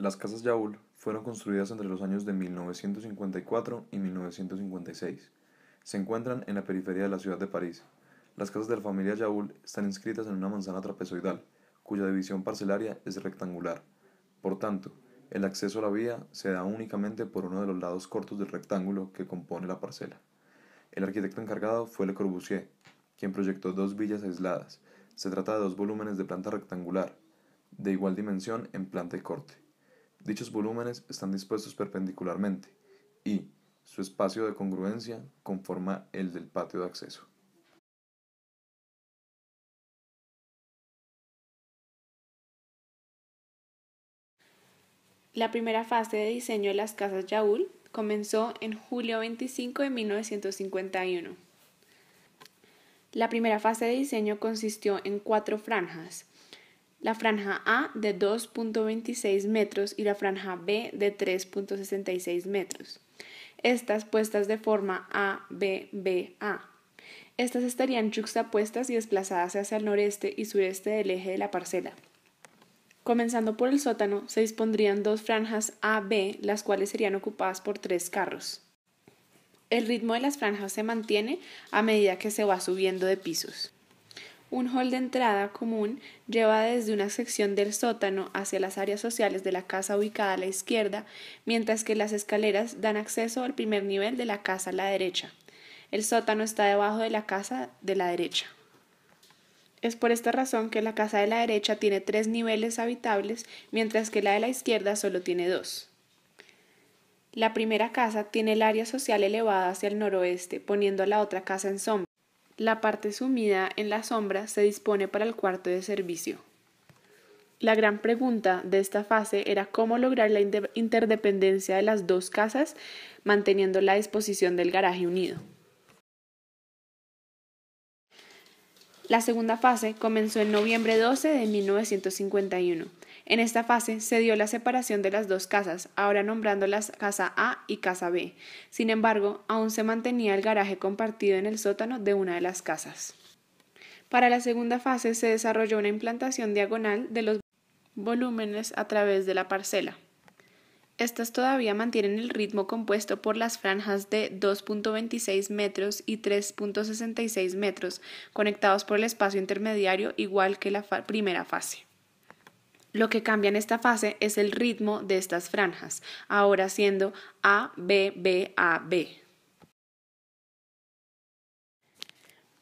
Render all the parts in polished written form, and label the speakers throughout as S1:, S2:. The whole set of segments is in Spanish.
S1: Las casas Yaul fueron construidas entre los años de 1954 y 1956. Se encuentran en la periferia de la ciudad de París. Las casas de la familia Yaul están inscritas en una manzana trapezoidal, cuya división parcelaria es rectangular. Por tanto, el acceso a la vía se da únicamente por uno de los lados cortos del rectángulo que compone la parcela. El arquitecto encargado fue Le Corbusier, quien proyectó dos villas aisladas. Se trata de dos volúmenes de planta rectangular, de igual dimensión en planta y corte. Dichos volúmenes están dispuestos perpendicularmente y su espacio de congruencia conforma el del patio de acceso.
S2: La primera fase de diseño de las casas Yaul comenzó en julio 25 de 1951. La primera fase de diseño consistió en 4 franjas: la franja A de 2.26 metros y la franja B de 3.66 metros. Estas puestas de forma A-B-B-A. Estas estarían yuxtapuestas y desplazadas hacia el noreste y sureste del eje de la parcela. Comenzando por el sótano, se dispondrían 2 franjas A-B, las cuales serían ocupadas por 3 carros. El ritmo de las franjas se mantiene a medida que se va subiendo de pisos. Un hall de entrada común lleva desde una sección del sótano hacia las áreas sociales de la casa ubicada a la izquierda, mientras que las escaleras dan acceso al primer nivel de la casa a la derecha. El sótano está debajo de la casa de la derecha. Es por esta razón que la casa de la derecha tiene 3 niveles habitables, mientras que la de la izquierda solo tiene 2. La primera casa tiene el área social elevada hacia el noroeste, poniendo a la otra casa en sombra. La parte sumida en la sombra se dispone para el cuarto de servicio. La gran pregunta de esta fase era cómo lograr la interdependencia de las 2 casas, manteniendo la disposición del garaje unido. La segunda fase comenzó en noviembre 12 de 1951. En esta fase se dio la separación de las 2 casas, ahora nombrándolas Casa A y Casa B. Sin embargo, aún se mantenía el garaje compartido en el sótano de una de las casas. Para la segunda fase se desarrolló una implantación diagonal de los volúmenes a través de la parcela. Estas todavía mantienen el ritmo compuesto por las franjas de 2.26 metros y 3.66 metros, conectados por el espacio intermediario igual que la primera fase. Lo que cambia en esta fase es el ritmo de estas franjas, ahora siendo A-B-B-A-B.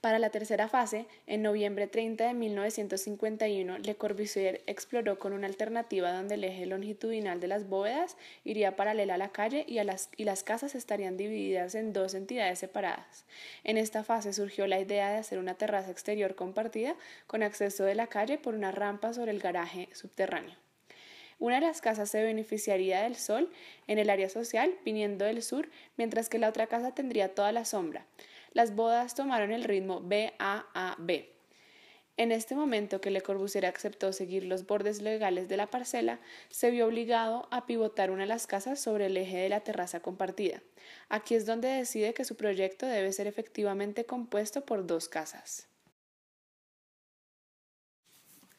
S2: Para la tercera fase, en noviembre 30 de 1951, Le Corbusier exploró con una alternativa donde el eje longitudinal de las bóvedas iría paralela a la calle y las casas estarían divididas en 2 entidades separadas. En esta fase surgió la idea de hacer una terraza exterior compartida con acceso de la calle por una rampa sobre el garaje subterráneo. Una de las casas se beneficiaría del sol en el área social, viniendo del sur, mientras que la otra casa tendría toda la sombra. Las bodas tomaron el ritmo B-A-A-B. En este momento que Le Corbusier aceptó seguir los bordes legales de la parcela, se vio obligado a pivotar una de las casas sobre el eje de la terraza compartida. Aquí es donde decide que su proyecto debe ser efectivamente compuesto por 2 casas.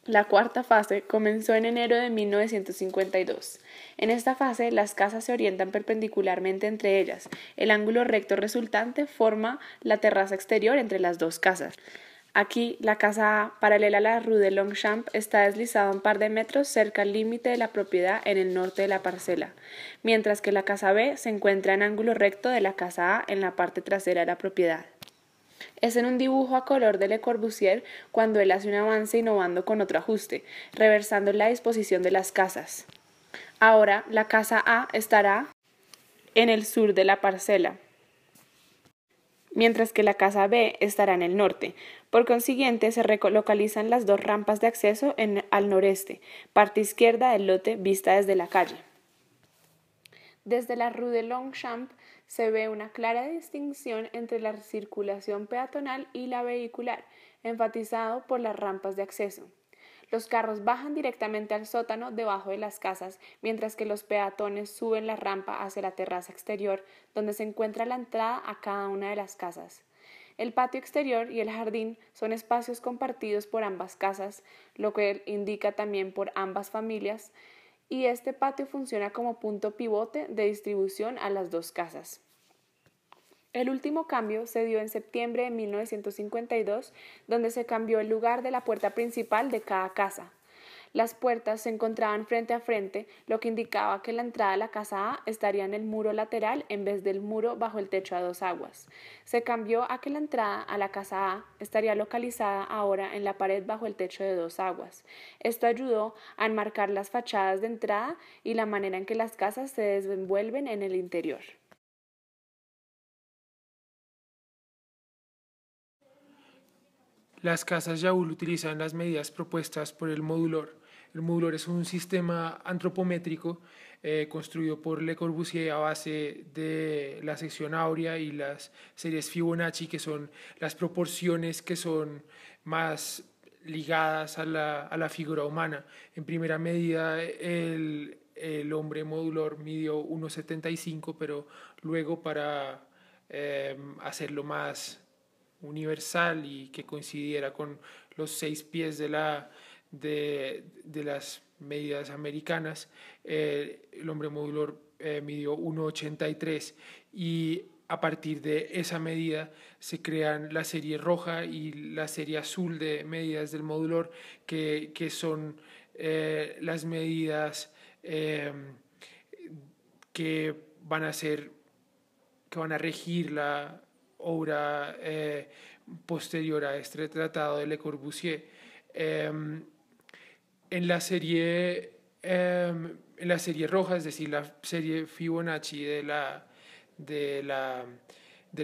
S2: La cuarta fase comenzó en enero de 1952. En esta fase, las casas se orientan perpendicularmente entre ellas. El ángulo recto resultante forma la terraza exterior entre las 2 casas. Aquí, la casa A, paralela a la rue de Longchamp, está deslizada un par de metros cerca al límite de la propiedad en el norte de la parcela, mientras que la casa B se encuentra en ángulo recto de la casa A en la parte trasera de la propiedad. Es en un dibujo a color de Le Corbusier cuando él hace un avance innovando con otro ajuste, reversando la disposición de las casas. Ahora la casa A estará en el sur de la parcela, mientras que la casa B estará en el norte. Por consiguiente, se relocalizan las 2 rampas de acceso al noreste, parte izquierda del lote vista desde la calle. Desde la rue de Longchamp se ve una clara distinción entre la circulación peatonal y la vehicular, enfatizado por las rampas de acceso. Los carros bajan directamente al sótano debajo de las casas, mientras que los peatones suben la rampa hacia la terraza exterior, donde se encuentra la entrada a cada una de las casas. El patio exterior y el jardín son espacios compartidos por ambas casas, lo que indica también por ambas familias, y este patio funciona como punto pivote de distribución a las dos casas. El último cambio se dio en septiembre de 1952, donde se cambió el lugar de la puerta principal de cada casa. Las puertas se encontraban frente a frente, lo que indicaba que la entrada a la casa A estaría en el muro lateral en vez del muro bajo el techo a dos aguas. Se cambió a que la entrada a la casa A estaría localizada ahora en la pared bajo el techo de dos aguas. Esto ayudó a enmarcar las fachadas de entrada y la manera en que las casas se desenvuelven en el interior.
S3: Las casas Yaul utilizan las medidas propuestas por el modulor. El modulor es un sistema antropométrico construido por Le Corbusier a base de la sección áurea y las series Fibonacci, que son las proporciones que son más ligadas a la figura humana. En primera medida, el hombre modulor midió 1,75, pero luego para hacerlo más universal y que coincidiera con los 6 pies de las medidas americanas, el hombre modulor midió 1,83 y a partir de esa medida se crean la serie roja y la serie azul de medidas del modulor que son las medidas que van a ser que van a regir la obra posterior a este tratado de Le Corbusier. En la serie roja, es decir, la serie Fibonacci del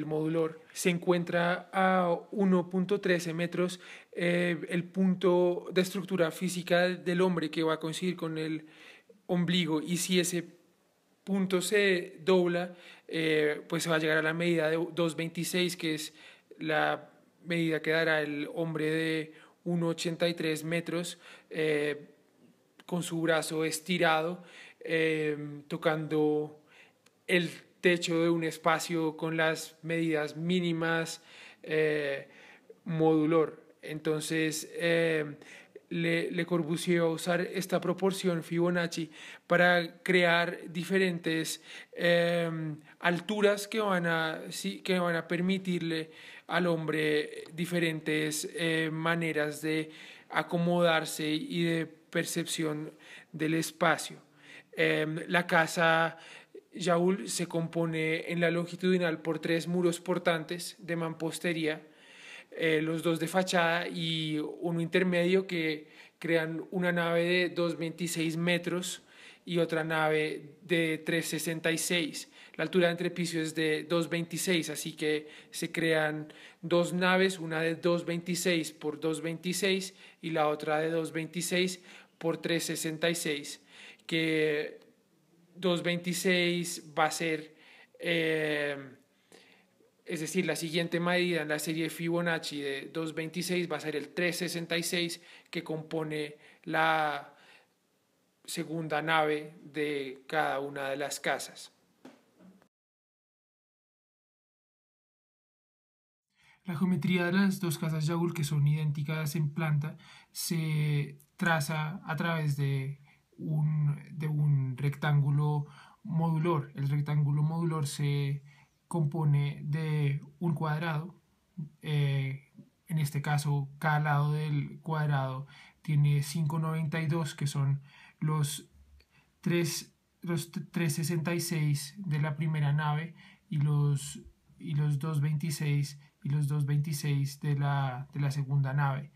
S3: modulor, se encuentra a 1,13 metros el punto de estructura física del hombre que va a coincidir con el ombligo, y si ese punto se dobla, pues se va a llegar a la medida de 2,26, que es la medida que dará el hombre de 1,83 metros con su brazo estirado, tocando el techo de un espacio con las medidas mínimas modulor. Entonces, Le Corbusier va a usar esta proporción Fibonacci para crear diferentes alturas que van a permitirle al hombre diferentes maneras de acomodarse y de percepción del espacio. La casa Yaul se compone en la longitudinal por 3 muros portantes de mampostería, los 2 de fachada y uno intermedio, que crean una nave de 2,26 metros y otra nave de 3,66. La altura de entrepiso es de 2,26, así que se crean 2 naves, una de 2,26 por 2,26 y la otra de 2,26 por 3,66, que 2,26 va a ser es decir, la siguiente medida en la serie Fibonacci de 2,26 va a ser el 3,66, que compone la segunda nave de cada una de las casas. La geometría de las dos casas Yaul, que son idénticas en planta, se traza a través de un rectángulo modulor. El rectángulo modulor se compone de un cuadrado. En este caso, cada lado del cuadrado tiene 5,92, que son los 3,66 de la primera nave y los 2,26 y los 2,26 de la segunda nave.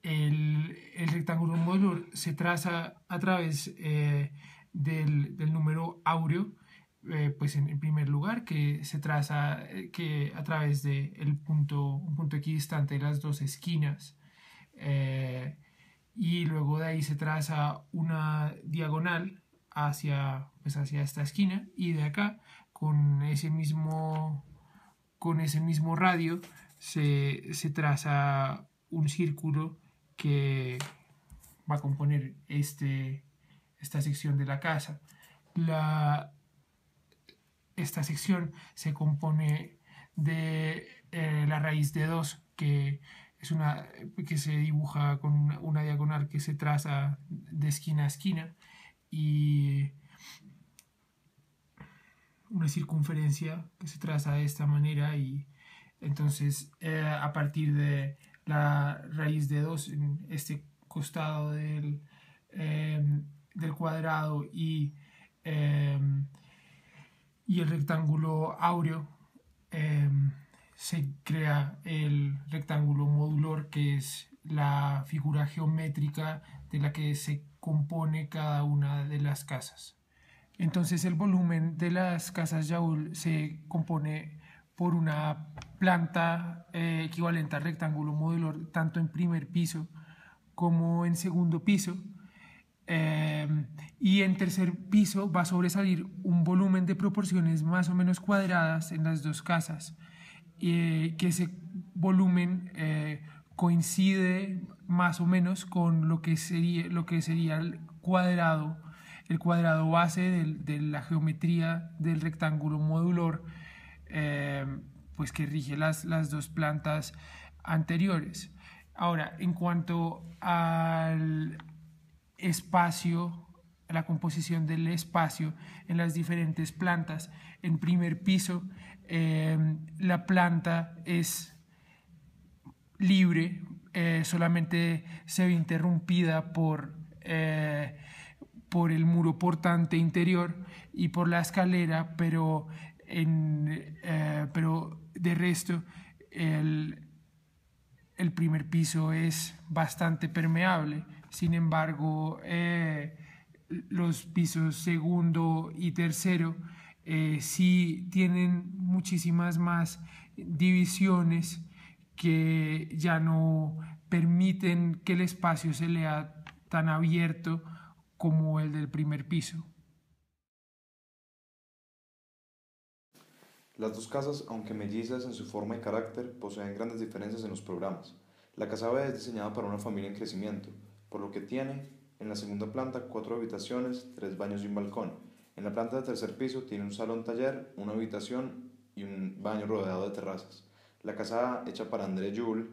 S3: El rectángulo modulor se traza a través del número áureo, pues en primer lugar, que se traza a través de un punto equidistante de las dos esquinas, y luego de ahí se traza una diagonal hacia esta esquina, y de acá con ese mismo radio se traza un círculo que va a componer esta sección de la casa. Esta sección se compone de la raíz de 2, que se dibuja con una diagonal que se traza de esquina a esquina, y una circunferencia que se traza de esta manera, y entonces a partir de la raíz de 2 en este costado del cuadrado eh, y el rectángulo áureo, eh, se crea el rectángulo modulor, que es la figura geométrica de la que se compone cada una de las casas. Entonces el volumen de las casas Yaul se compone por una planta equivalente al rectángulo modulor tanto en primer piso como en segundo piso. Y en tercer piso va a sobresalir un volumen de proporciones más o menos cuadradas en las dos casas, que ese volumen coincide más o menos con lo que sería el cuadrado base de la geometría del rectángulo modulor, eh, pues que rige las dos plantas anteriores. Ahora, en cuanto al espacio, la composición del espacio en las diferentes plantas, en primer piso la planta es libre, solamente se ve interrumpida por el muro portante interior y por la escalera, pero de resto el primer piso es bastante permeable. Sin embargo, los pisos segundo y tercero sí tienen muchísimas más divisiones que ya no permiten que el espacio se lea tan abierto como el del primer piso.
S1: Las dos casas, aunque mellizas en su forma y carácter, poseen grandes diferencias en los programas. La casa B es diseñada para una familia en crecimiento, por lo que tiene en la segunda planta 4 habitaciones, 3 baños y un balcón. En la planta de tercer piso tiene un salón taller, una habitación y un baño rodeado de terrazas. La casa A, hecha para André Jules,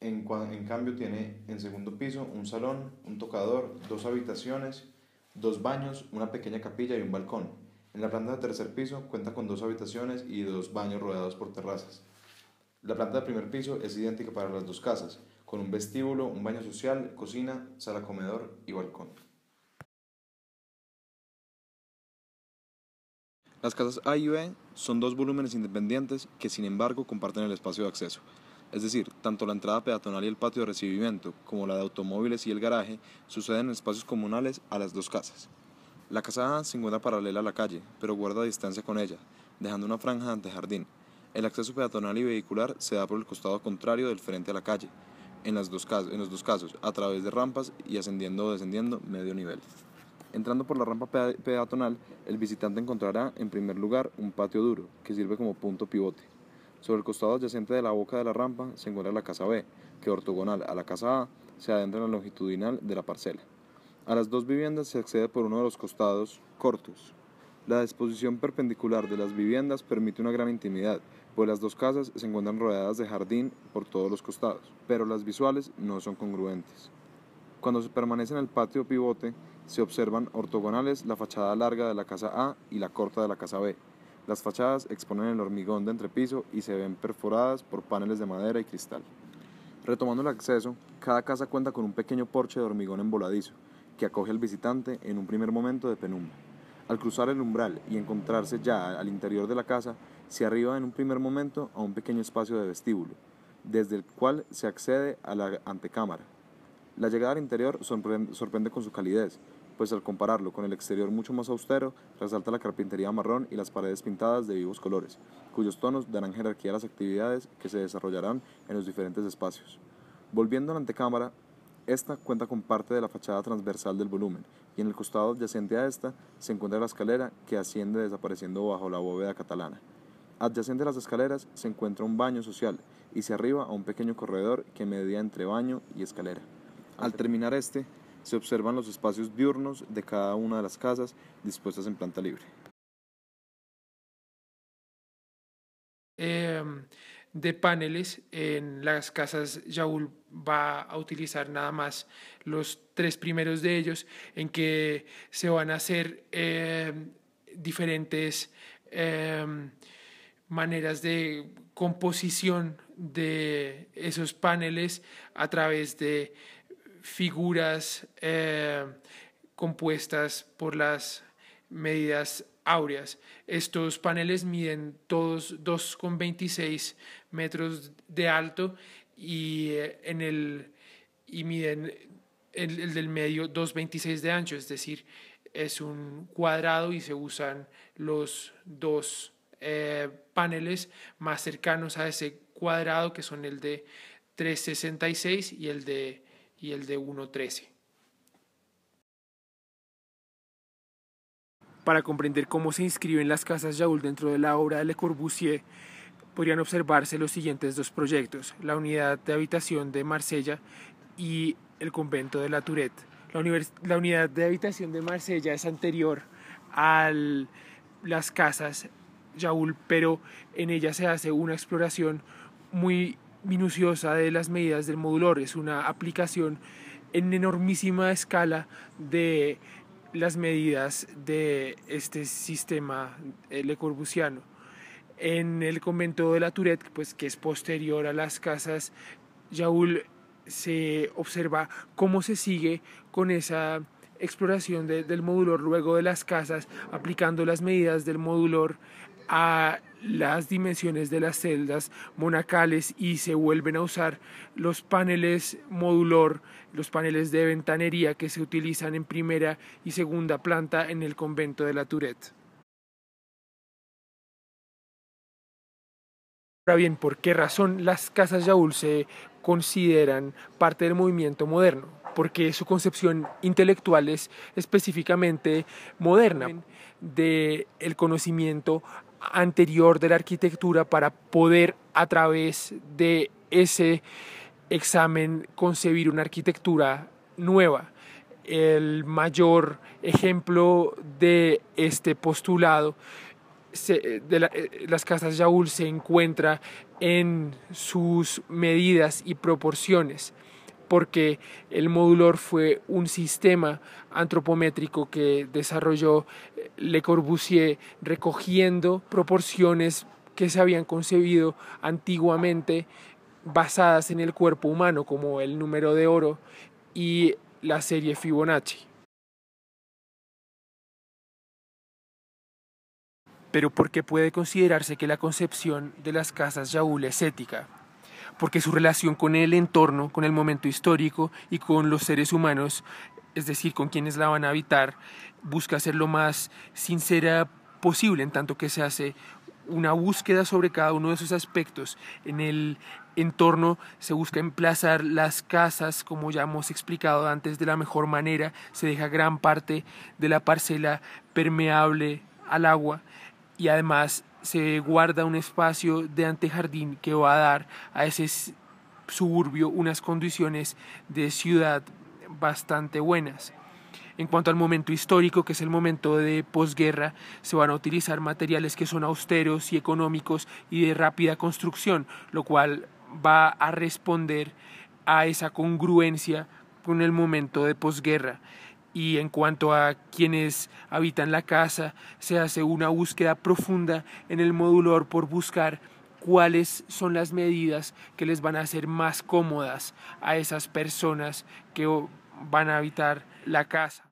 S1: en cambio tiene en segundo piso un salón, un tocador, 2 habitaciones, 2 baños, una pequeña capilla y un balcón. En la planta de tercer piso cuenta con 2 habitaciones y 2 baños rodeados por terrazas. La planta de primer piso es idéntica para las dos casas, con un vestíbulo, un baño social, cocina, sala comedor y balcón. Las casas A y B son dos volúmenes independientes que sin embargo comparten el espacio de acceso. Es decir, tanto la entrada peatonal y el patio de recibimiento como la de automóviles y el garaje suceden en espacios comunales a las dos casas. La casa A se encuentra paralela a la calle, pero guarda distancia con ella, dejando una franja de antejardín. El acceso peatonal y vehicular se da por el costado contrario del frente a la calle, en los dos casos, a través de rampas y ascendiendo o descendiendo medio nivel. Entrando por la rampa peatonal, el visitante encontrará, en primer lugar, un patio duro, que sirve como punto pivote. Sobre el costado adyacente de la boca de la rampa se encuentra la casa B, que ortogonal a la casa A se adentra en la longitudinal de la parcela. A las dos viviendas se accede por uno de los costados cortos. La disposición perpendicular de las viviendas permite una gran intimidad, pues las dos casas se encuentran rodeadas de jardín por todos los costados, pero las visuales no son congruentes. Cuando se permanece en el patio pivote, se observan ortogonales la fachada larga de la casa A y la corta de la casa B. Las fachadas exponen el hormigón de entrepiso y se ven perforadas por paneles de madera y cristal. Retomando el acceso, cada casa cuenta con un pequeño porche de hormigón emboladizo, que acoge al visitante en un primer momento de penumbra. Al cruzar el umbral y encontrarse ya al interior de la casa, se arriba en un primer momento a un pequeño espacio de vestíbulo, desde el cual se accede a la antecámara. La llegada al interior sorprende con su calidez, pues al compararlo con el exterior mucho más austero, resalta la carpintería marrón y las paredes pintadas de vivos colores, cuyos tonos darán jerarquía a las actividades que se desarrollarán en los diferentes espacios. Volviendo a la antecámara, esta cuenta con parte de la fachada transversal del volumen, y en el costado adyacente a esta se encuentra la escalera que asciende desapareciendo bajo la bóveda catalana. Adyacente a las escaleras se encuentra un baño social y se arriba a un pequeño corredor que media entre baño y escalera. Al terminar este, se observan los espacios diurnos de cada una de las casas dispuestas en planta libre.
S3: de paneles. En las casas Yaul va a utilizar nada más los 3 primeros de ellos, en que se van a hacer diferentes maneras de composición de esos paneles a través de figuras compuestas por las medidas áureas. Estos paneles miden todos 2,26 metros de alto y, y miden el del medio 2,26 de ancho, es decir, es un cuadrado y se usan los dos paneles más cercanos a ese cuadrado, que son el de 3,66 y el de 1,13. Para comprender cómo se inscriben las casas Yaul dentro de la obra de Le Corbusier, podrían observarse los siguientes 2 proyectos: la unidad de habitación de Marsella y el convento de la Tourette. La unidad de habitación de Marsella es anterior a las casas Yaul, pero en ella se hace una exploración muy minuciosa de las medidas del modulor. Es una aplicación en enormísima escala de las medidas de este sistema Le Corbusiano. En el convento de la Tourette, pues, que es posterior a las casas Yaul, se observa cómo se sigue con esa exploración del modulor luego de las casas, aplicando las medidas del modulor a las dimensiones de las celdas monacales, y se vuelven a usar los paneles modulor, los paneles de ventanería que se utilizan en primera y segunda planta en el convento de la Tourette. Ahora bien, ¿por qué razón las casas Yaul se consideran parte del movimiento moderno? Porque su concepción intelectual es específicamente moderna, del conocimiento anterior de la arquitectura, para poder, a través de ese examen, concebir una arquitectura nueva. El mayor ejemplo de este postulado las casas Yaul se encuentra en sus medidas y proporciones, porque el modulor fue un sistema antropométrico que desarrolló Le Corbusier, recogiendo proporciones que se habían concebido antiguamente basadas en el cuerpo humano, como el número de oro y la serie Fibonacci. Pero ¿por qué puede considerarse que la concepción de las casas Yaul es ética? Porque su relación con el entorno, con el momento histórico y con los seres humanos, es decir, con quienes la van a habitar, busca ser lo más sincera posible, en tanto que se hace una búsqueda sobre cada uno de esos aspectos. En el entorno se busca emplazar las casas, como ya hemos explicado antes, de la mejor manera. Se deja gran parte de la parcela permeable al agua, y además se guarda un espacio de antejardín que va a dar a ese suburbio unas condiciones de ciudad bastante buenas. En cuanto al momento histórico, que es el momento de posguerra, se van a utilizar materiales que son austeros y económicos y de rápida construcción, lo cual va a responder a esa congruencia con el momento de posguerra. Y en cuanto a quienes habitan la casa, se hace una búsqueda profunda en el modulor por buscar cuáles son las medidas que les van a hacer más cómodas a esas personas que van a habitar la casa.